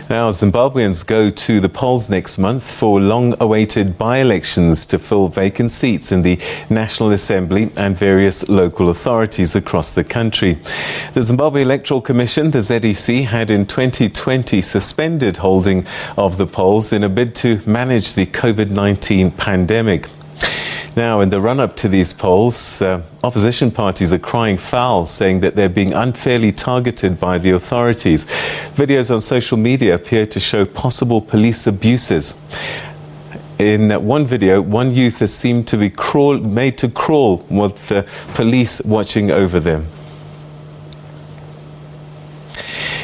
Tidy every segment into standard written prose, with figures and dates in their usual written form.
Now, Zimbabweans go to the polls next month for long-awaited by-elections to fill vacant seats in the National Assembly and various local authorities across the country. The Zimbabwe Electoral Commission, the ZEC, had in 2020 suspended holding of the polls in a bid to manage the COVID-19 pandemic. Now, in the run-up to these polls, opposition parties are crying foul, saying that they're being unfairly targeted by the authorities. Videos on social media appear to show possible police abuses. In one video, one youth is seen to be made to crawl with the police watching over them.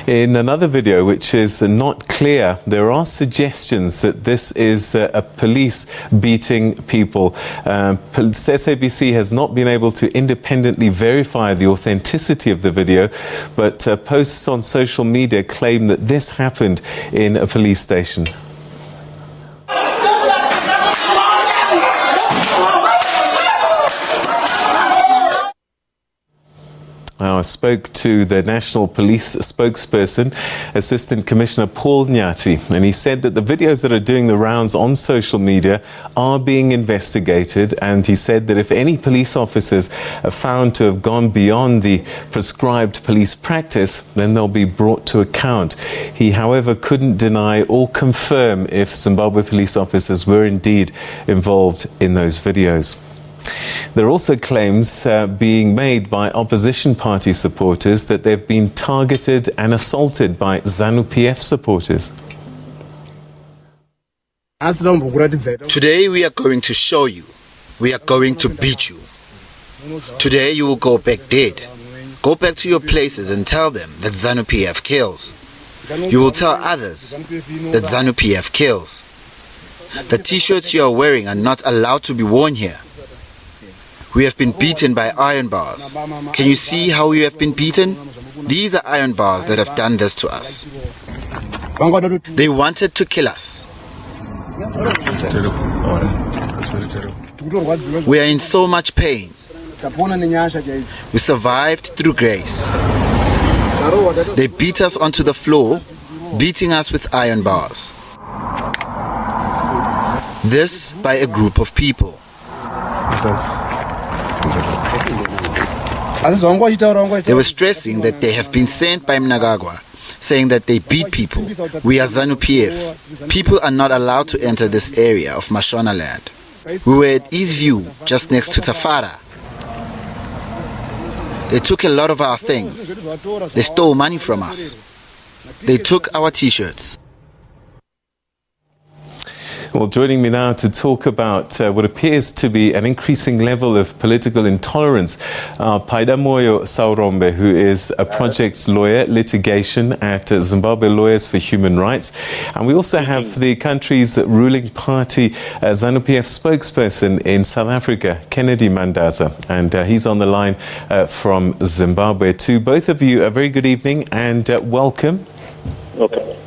In another video, which is not clear, there are suggestions that this is a police beating people. SABC has not been able to independently verify the authenticity of the video, but posts on social media claim that this happened in a police station. I spoke to the National Police spokesperson, Assistant Commissioner Paul Nyati, and he said that the videos that are doing the rounds on social media are being investigated, and he said that if any police officers are found to have gone beyond the prescribed police practice, then they'll be brought to account. He, however, couldn't deny or confirm if Zimbabwe police officers were indeed involved in those videos. There are also claims being made by opposition party supporters that they've been targeted and assaulted by ZanuPF supporters. Today we are going to show you. We are going to beat you. Today you will go back dead. Go back to your places and tell them that ZanuPF kills. You will tell others that ZanuPF kills. The t-shirts you are wearing are not allowed to be worn here. We have been beaten by iron bars. Can you see how we have been beaten? These are iron bars that have done this to us. They wanted to kill us. We are in so much pain. We survived through grace. They beat us onto the floor, beating us with iron bars. This by a group of people. They were stressing that they have been sent by Mandaza, saying that they beat people. We are ZanuPF. People are not allowed to enter this area of Mashona land. We were at Eastview, just next to Tafara. They took a lot of our things. They stole money from us. They took our t-shirts. Well, joining me now to talk about what appears to be an increasing level of political intolerance, Paidamoyo Saurombe, who is a Project Lawyer-Litigation at Zimbabwe Lawyers for Human Rights. And we also have the country's ruling party ZanuPF spokesperson in South Africa, Kennedy Mandaza. And he's on the line from Zimbabwe. To both of you, a very good evening and welcome. Okay.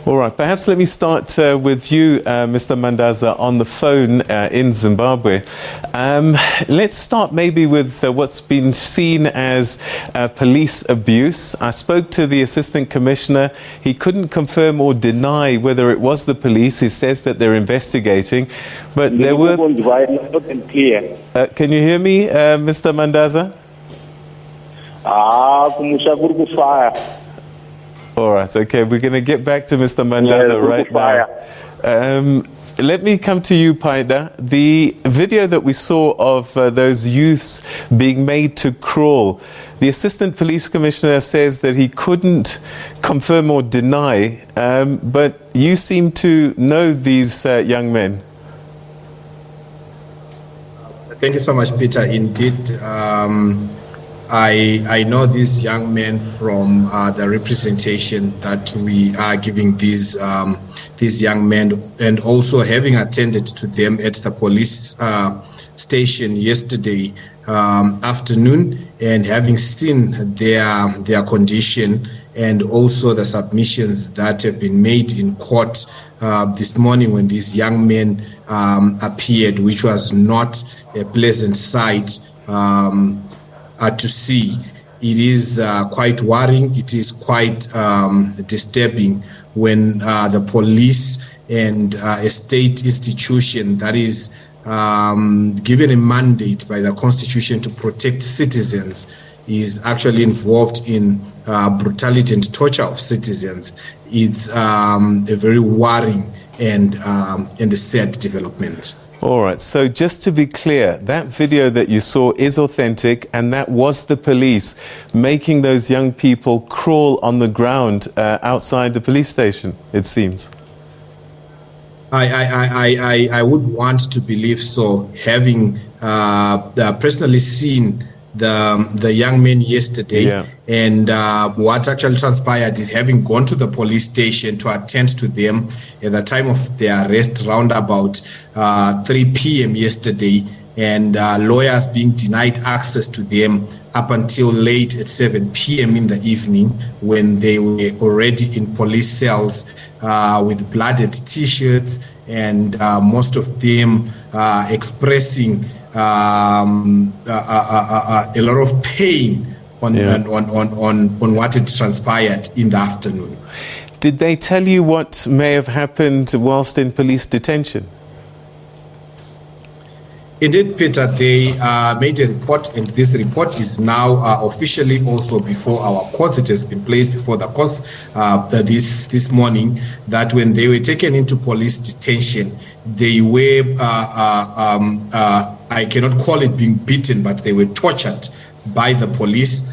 All right, perhaps let me start with you, Mr. Mandaza, on the phone in Zimbabwe. Let's start maybe with what's been seen as police abuse. I spoke to the Assistant Commissioner. He couldn't confirm or deny whether it was the police. He says that they're investigating. But there were... can you hear me, Mr. Mandaza? All right, okay, we're going to get back to Mr. Mandaza right now. Let me come to you, Paida. The video that we saw of those youths being made to crawl, the Assistant Police Commissioner says that he couldn't confirm or deny, but you seem to know these young men. Thank you so much, Peter. Indeed, I know these young men from the representation that we are giving these young men, and also having attended to them at the police station yesterday afternoon, and having seen their condition, and also the submissions that have been made in court this morning when these young men appeared, which was not a pleasant sight to see. it is quite worrying. It is quite disturbing when the police and a state institution that is given a mandate by the Constitution to protect citizens is actually involved in brutality and torture of citizens. It's a very worrying and a sad development. All right, so just to be clear, that video that you saw is authentic, and that was the police making those young people crawl on the ground outside the police station, it seems. I would want to believe so, having personally seen the young men yesterday. Yeah. And what actually transpired is having gone to the police station to attend to them at the time of their arrest around about 3 p.m. yesterday, and lawyers being denied access to them up until late at 7 p.m. in the evening, when they were already in police cells with blooded t-shirts, and most of them expressing a lot of pain on what had transpired in the afternoon. Did they tell you what may have happened whilst in police detention? Indeed, Peter, they made a report, and this report is now officially also before our courts. It has been placed before the courts this morning, that when they were taken into police detention, they were, I cannot call it being beaten, but they were tortured by the police.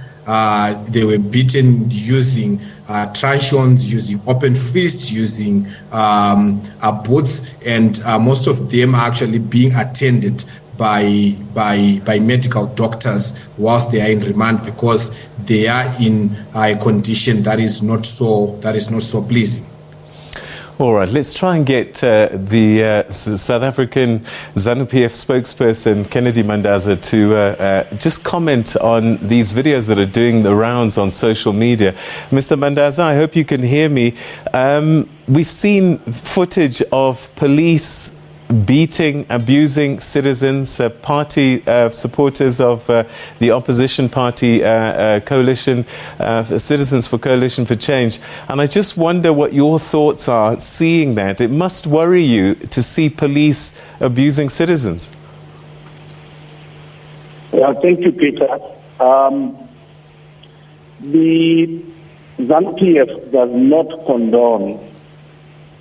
They were beaten using truncheons, using open fists, using boots, and most of them are actually being attended by medical doctors whilst they are in remand, because they are in a condition that is not so pleasing. All right, let's try and get the South African ZanuPF spokesperson, Kennedy Mandaza, to just comment on these videos that are doing the rounds on social media. Mr. Mandaza, I hope you can hear me. We've seen footage of police beating, abusing citizens, party supporters of the opposition party coalition, Citizens for Coalition for Change. And I just wonder what your thoughts are seeing that. It must worry you to see police abusing citizens. Well, thank you, Peter. The ZanuPF does not condone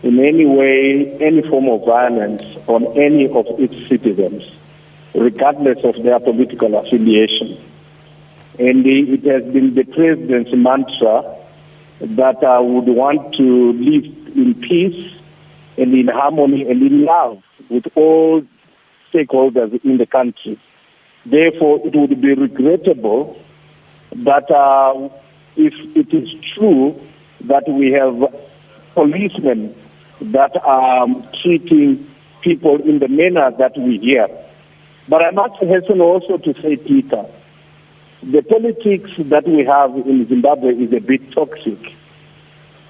in any way any form of violence on any of its citizens, regardless of their political affiliation. And it has been the president's mantra that I would want to live in peace and in harmony and in love with all stakeholders in the country. Therefore, it would be regrettable that if it is true that we have policemen that are treating people in the manner that we hear. But I must hasten also to say, Peter, the politics that we have in Zimbabwe is a bit toxic.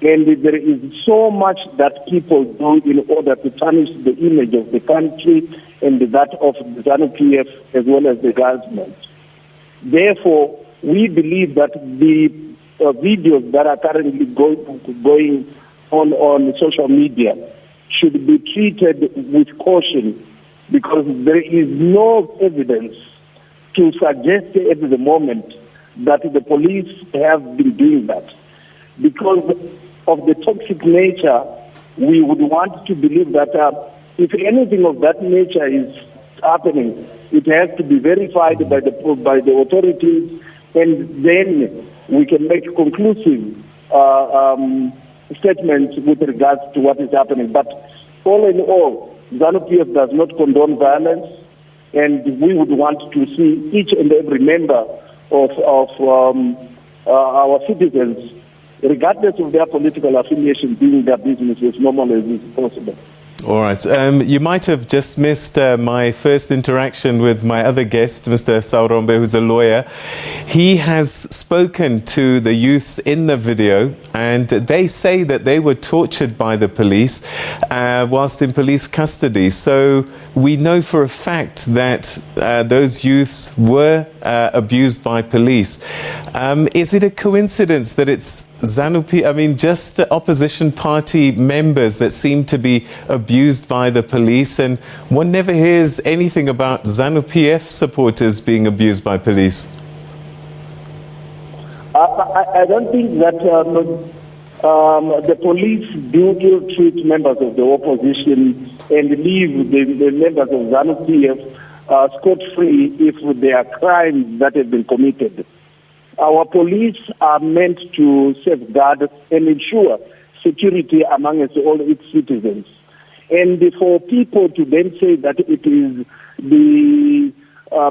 And there is so much that people do in order to tarnish the image of the country and that of the ZanuPF as well as the government. Therefore, we believe that the videos that are currently going on social media should be treated with caution, because there is no evidence to suggest at the moment that the police have been doing that. Because of the toxic nature, we would want to believe that if anything of that nature is happening, it has to be verified by the authorities, and then we can make conclusive statements with regards to what is happening. But all in all, ZanuPF does not condone violence, and we would want to see each and every member of our citizens, regardless of their political affiliation, doing their business as normal as is possible. All right. You might have just missed my first interaction with my other guest, Mr. Saurombe, who's a lawyer. He has spoken to the youths in the video, and they say that they were tortured by the police whilst in police custody. So we know for a fact that those youths were abused by police. Is it a coincidence that it's ZanuPF, I mean, just opposition party members that seem to be abused by the police, and one never hears anything about ZanuPF supporters being abused by police? I don't think that the police do ill-treat members of the opposition and leave the members of ZanuPF scot-free if there are crimes that have been committed. Our police are meant to safeguard and ensure security among all its citizens. And for people to then say that it is the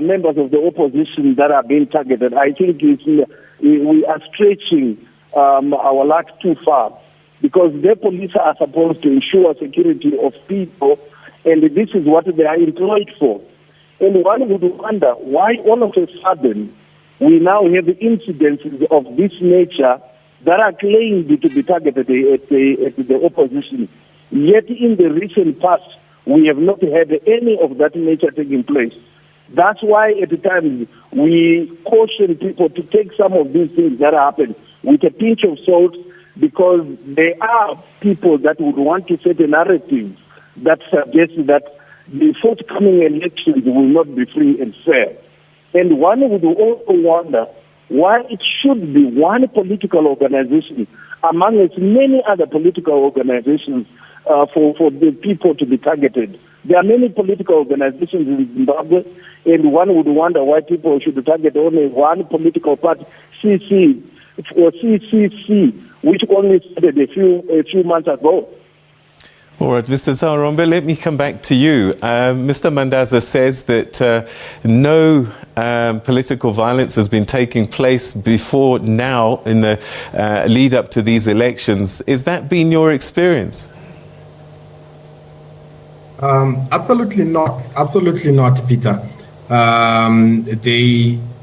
members of the opposition that are being targeted, I think we are stretching our luck too far, because the police are supposed to ensure security of people, and this is what they are employed for. And one would wonder why all of a sudden we now have incidences of this nature that are claimed to be targeted at the opposition. Yet in the recent past, we have not had any of that nature taking place. That's why at times we caution people to take some of these things that happen with a pinch of salt, because there are people that would want to set a narrative that suggests that the forthcoming elections will not be free and fair. And one would also wonder why it should be one political organization among as many other political organizations for the people to be targeted. There are many political organizations in Zimbabwe, and one would wonder why people should target only one political party, CCC, which only started a few months ago. All right, Mr. Saurombe, let me come back to you. Mr. Mandaza says that no political violence has been taking place before now in the lead up to these elections. Is that been your experience? Absolutely not. Absolutely not, Peter.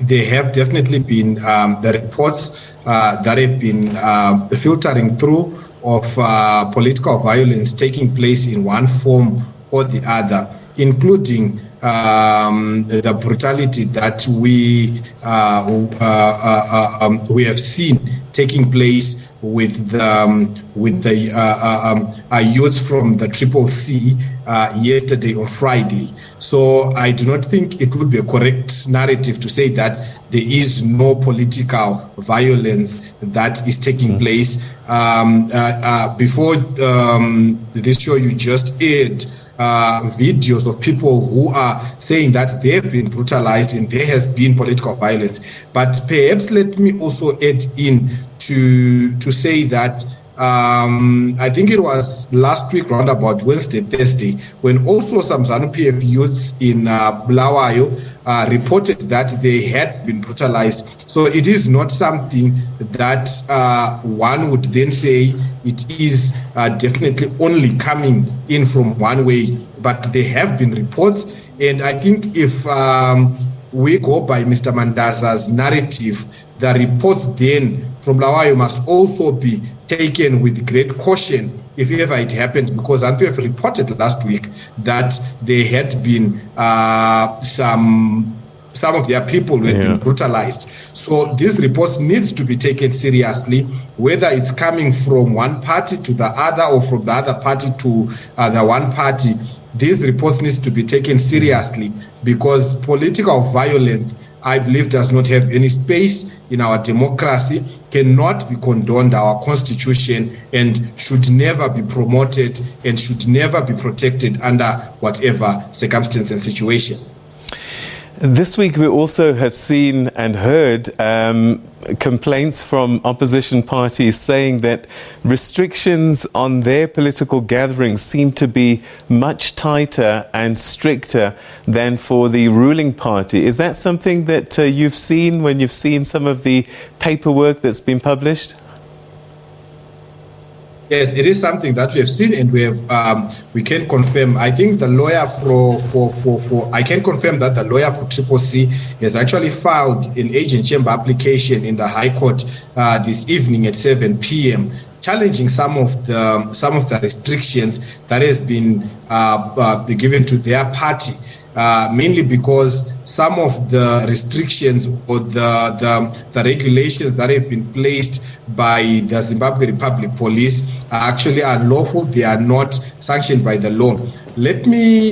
They have definitely been the reports that have been filtering through of political violence taking place in one form or the other, including the brutality that we have seen taking place with the youth from the CCC yesterday or Friday. So I do not think it would be a correct narrative to say that there is no political violence that is taking place. Before this show, you just aired videos of people who are saying that they have been brutalized and there has been political violence. But perhaps let me also add in to say that I think it was last week, round about Wednesday, Thursday, when also some ZanuPF youths in Bulawayo reported that they had been brutalized. So it is not something that one would then say it is definitely only coming in from one way, but there have been reports. And I think if we go by Mr. Mandaza's narrative, the reports then from Bulawayo must also be taken with great caution if ever it happened, because ZanuPF reported last week that there had been some of their people who had been brutalized. So these reports needs to be taken seriously, whether it's coming from one party to the other or from the other party to the one party. These reports needs to be taken seriously, because political violence, I believe, does not have any space in our democracy, cannot be condoned our constitution, and should never be promoted and should never be protected under whatever circumstance and situation. This week we also have seen and heard complaints from opposition parties saying that restrictions on their political gatherings seem to be much tighter and stricter than for the ruling party. Is that something that you've seen when you've seen some of the paperwork that's been published? Yes, it is something that we have seen, and we can confirm. I think the lawyer I can confirm that the lawyer for CCC has actually filed an agent chamber application in the High Court this evening at 7 p.m. challenging some of the restrictions that has been given to their party, mainly because some of the restrictions or the regulations that have been placed by the Zimbabwe Republic Police are actually unlawful. They are not sanctioned by the law. Let me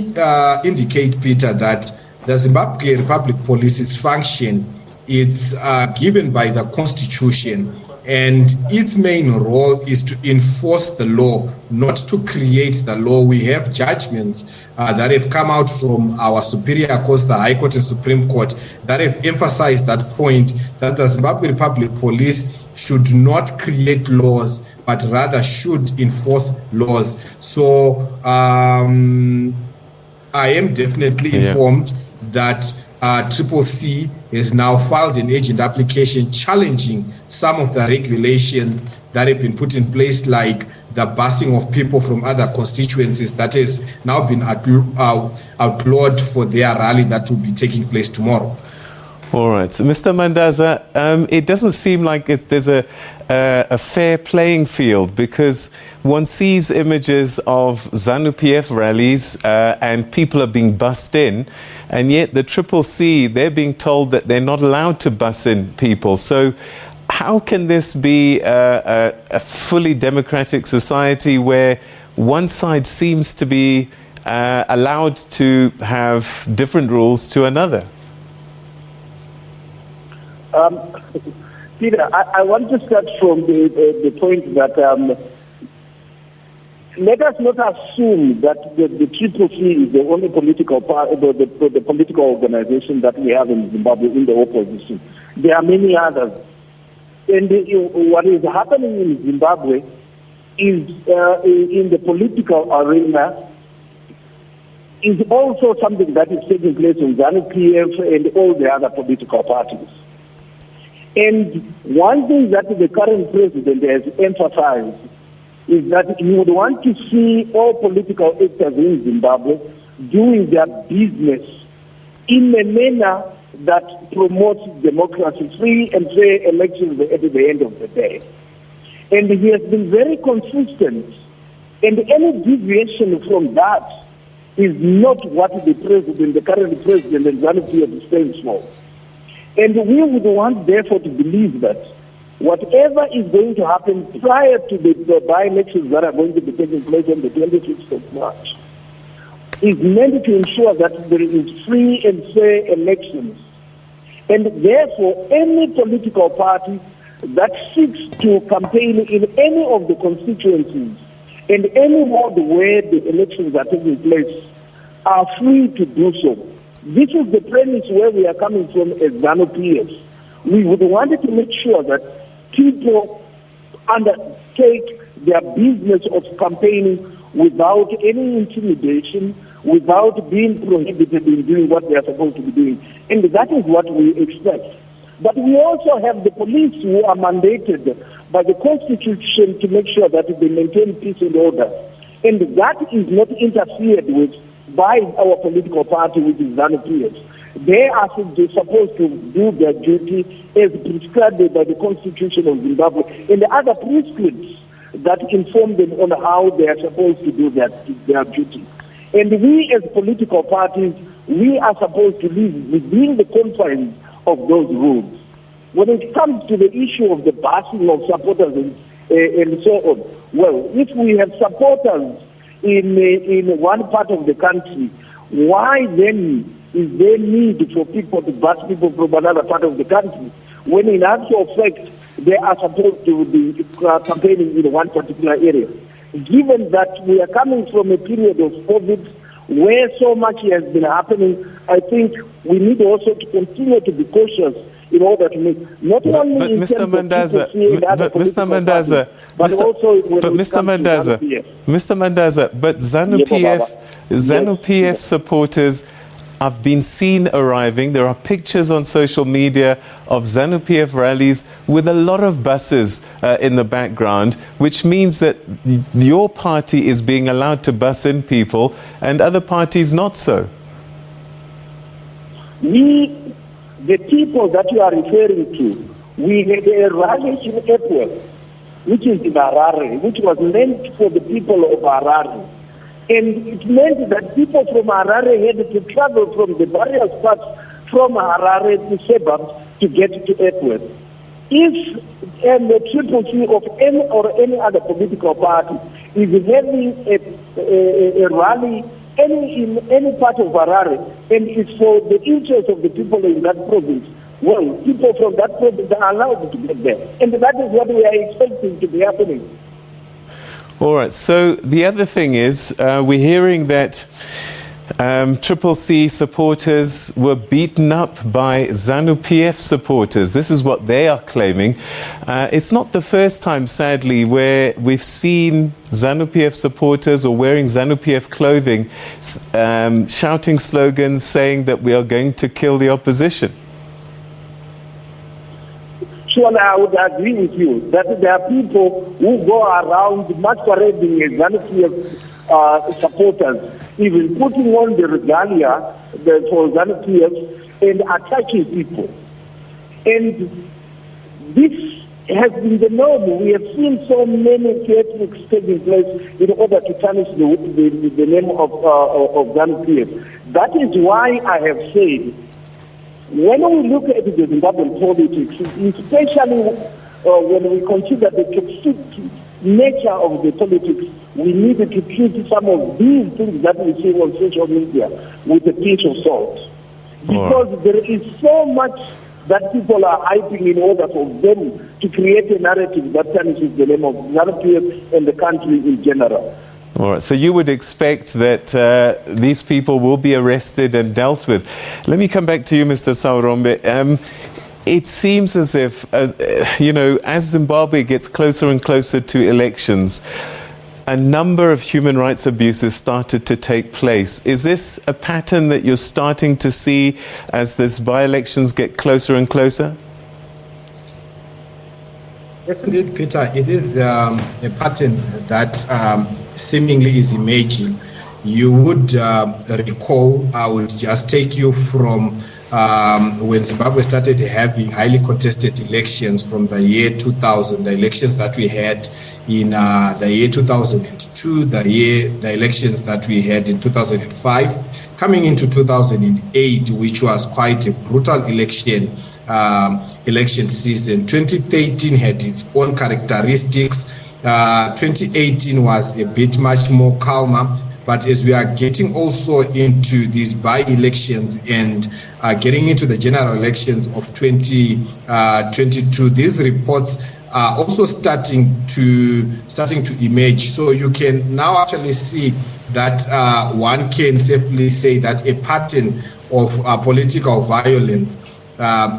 indicate, Peter, that the Zimbabwe Republic Police's function is given by the Constitution, and its main role is to enforce the law, not to create the law. We have judgments that have come out from our superior courts, the High Court and Supreme Court, that have emphasized that point, that the Zimbabwe Republic Police should not create laws, but rather should enforce laws. So I am definitely informed that CCC has now filed an agent application challenging some of the regulations that have been put in place, like the busing of people from other constituencies that has now been outlawed for their rally that will be taking place tomorrow. All right. So, Mr. Mandaza, it doesn't seem like there's a fair playing field, because one sees images of ZanuPF rallies and people are being bussed in, and yet the CCC, they're being told that they're not allowed to bus in people. So how can this be a fully democratic society where one side seems to be allowed to have different rules to another? Peter, I want to start from the point that let us not assume that the CCC is the only political the political organization that we have in Zimbabwe in the opposition. There are many others. And what is happening in Zimbabwe is in the political arena is also something that is taking place in ZanuPF and all the other political parties. And one thing that the current president has emphasized is that he would want to see all political actors in Zimbabwe doing their business in a manner that promotes democracy, free and fair elections at the end of the day. And he has been very consistent. And any deviation from that is not what the president, the current president, and ZanuPF stands for. And we would want, therefore, to believe that whatever is going to happen prior to the by-elections that are going to be taking place on the 26th of March is meant to ensure that there is free and fair elections. And therefore, any political party that seeks to campaign in any of the constituencies and any ward where the elections are taking place are free to do so. This is the premise where we are coming from as ZanuPF. We would want to make sure that people undertake their business of campaigning without any intimidation, without being prohibited in doing what they are supposed to be doing. And that is what we expect. But we also have the police who are mandated by the Constitution to make sure that they maintain peace and order. And that is not interfered with by our political party, which is ZanuPF. They are supposed to do their duty as prescribed by the Constitution of Zimbabwe and the other prescripts that inform them on how they are supposed to do their duty. And we as political parties, we are supposed to live within the confines of those rules. When it comes to the issue of the busing of supporters and so on, well, if we have supporters in one part of the country, why then is there need for people to bus people from another part of the country, when in actual fact they are supposed to be campaigning in one particular area? Given that we are coming from a period of COVID where so much has been happening, I think we need also to continue to be cautious in order to make not only but in Mr. Mandaza, Mr. Mandaza, but ZanuPF supporters I've been seen arriving. There are pictures on social media of ZanuPF rallies with a lot of buses in the background, which means that your party is being allowed to bus in people and other parties not so. The people that you are referring to, we had a rally in April, which is in Harare, which was meant for the people of Harare. And it meant that people from Harare had to travel from the various parts from Harare to suburbs to get to Epworth. If the Triple C of any or any other political party is having a rally in any part of Harare, and it's for the interest of the people in that province, well, people from that province are allowed to get there. And that is what we are expecting to be happening. All right, so the other thing is, we're hearing that Triple C supporters were beaten up by ZanuPF supporters. This is what they are claiming. It's not the first time, sadly, where we've seen ZanuPF supporters or wearing ZanuPF clothing shouting slogans saying that we are going to kill the opposition. Surely I would agree with you that there are people who go around masquerading as ZanuPF supporters, even putting on the regalia for ZanuPF and attacking people. And this has been the norm. We have seen so many theatrics taking place in order to tarnish the name of ZanuPF. That is why I have said, when we look at the Zimbabwean politics, especially when we consider the toxic nature of the politics, we need to treat some of these things that we see on social media with a pinch of salt. Because there is so much that people are hyping in order for them to create a narrative that tarnishes the name of ZanuPF and the country in general. All right, so you would expect that these people will be arrested and dealt with. Let me come back to you, Mr. Saurombe. It seems as if, as Zimbabwe gets closer and closer to elections, a number of human rights abuses started to take place. Is this a pattern that you're starting to see as these by-elections get closer and closer? Yes, indeed, Peter. It is a pattern that seemingly is emerging. You would recall, I would just take you from when Zimbabwe started having highly contested elections from the year 2000, the elections that we had in the year 2002, the elections that we had in 2005, coming into 2008, which was quite a brutal election season. 2013 had its own characteristics. 2018 was a bit much more calmer. But as we are getting also into these by-elections and getting into the general elections of 2022, these reports are also starting to emerge. So you can now actually see that one can safely say that a pattern of political violence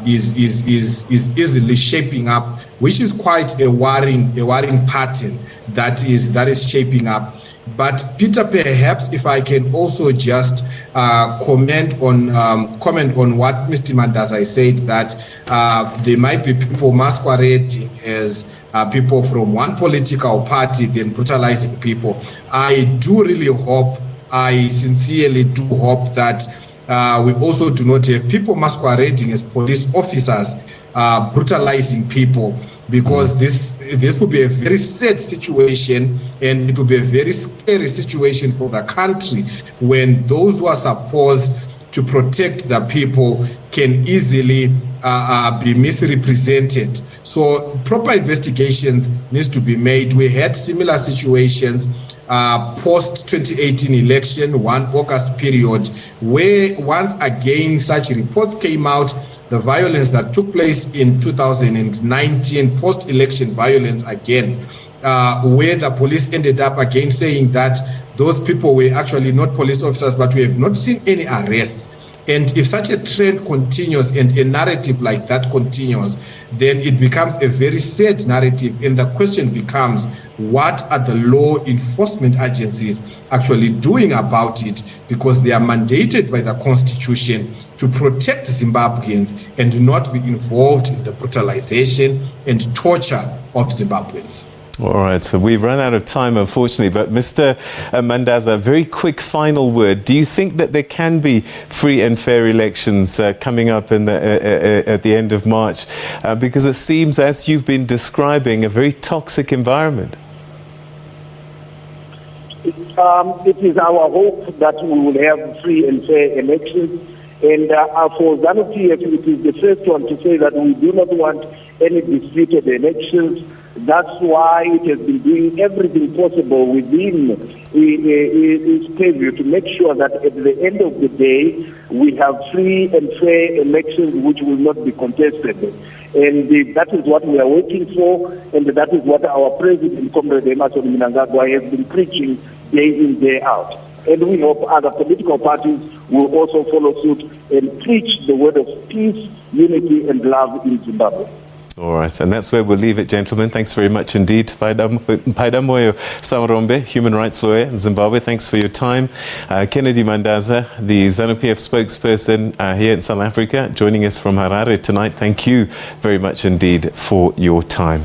is easily shaping up, which is quite a worrying pattern that is shaping up. But Peter, perhaps if I can also just comment on what Mr. Mandaza said, that there might be people masquerading as people from one political party then brutalizing people. I do really hope, I sincerely do hope that we also do not have people masquerading as police officers brutalizing people, because this would be a very sad situation, and it would be a very scary situation for the country when those who are supposed to protect the people can easily be misrepresented. So proper investigations needs to be made. We had similar situations post 2018 election, 1 August period, where once again such reports came out, the violence that took place in 2019, post-election violence again, where the police ended up again saying that those people were actually not police officers, but we have not seen any arrests. And if such a trend continues and a narrative like that continues, then it becomes a very sad narrative. And the question becomes, what are the law enforcement agencies actually doing about it? Because they are mandated by the Constitution to protect Zimbabweans and not be involved in the brutalization and torture of Zimbabweans. All right, so we've run out of time, unfortunately, but Mr. Mandaza, a very quick final word. Do you think that there can be free and fair elections coming up in at the end of March? Because it seems, as you've been describing, a very toxic environment. It is our hope that we will have free and fair elections. And for ZanuPF, it is the first one to say that we do not want any disputed elections. That's why it has been doing everything possible within its purview to make sure that at the end of the day, we have free and fair elections which will not be contested. And that is what we are waiting for, and that is what our President, Comrade Emmerson Mnangagwa, has been preaching day in, day out. And we hope other political parties will also follow suit and preach the word of peace, unity, and love in Zimbabwe. All right, and that's where we'll leave it, gentlemen. Thanks very much indeed. Paidamoyo Saurombe, human rights lawyer in Zimbabwe, thanks for your time. Kennedy Mandaza, the ZanuPF spokesperson here in South Africa, joining us from Harare tonight. Thank you very much indeed for your time.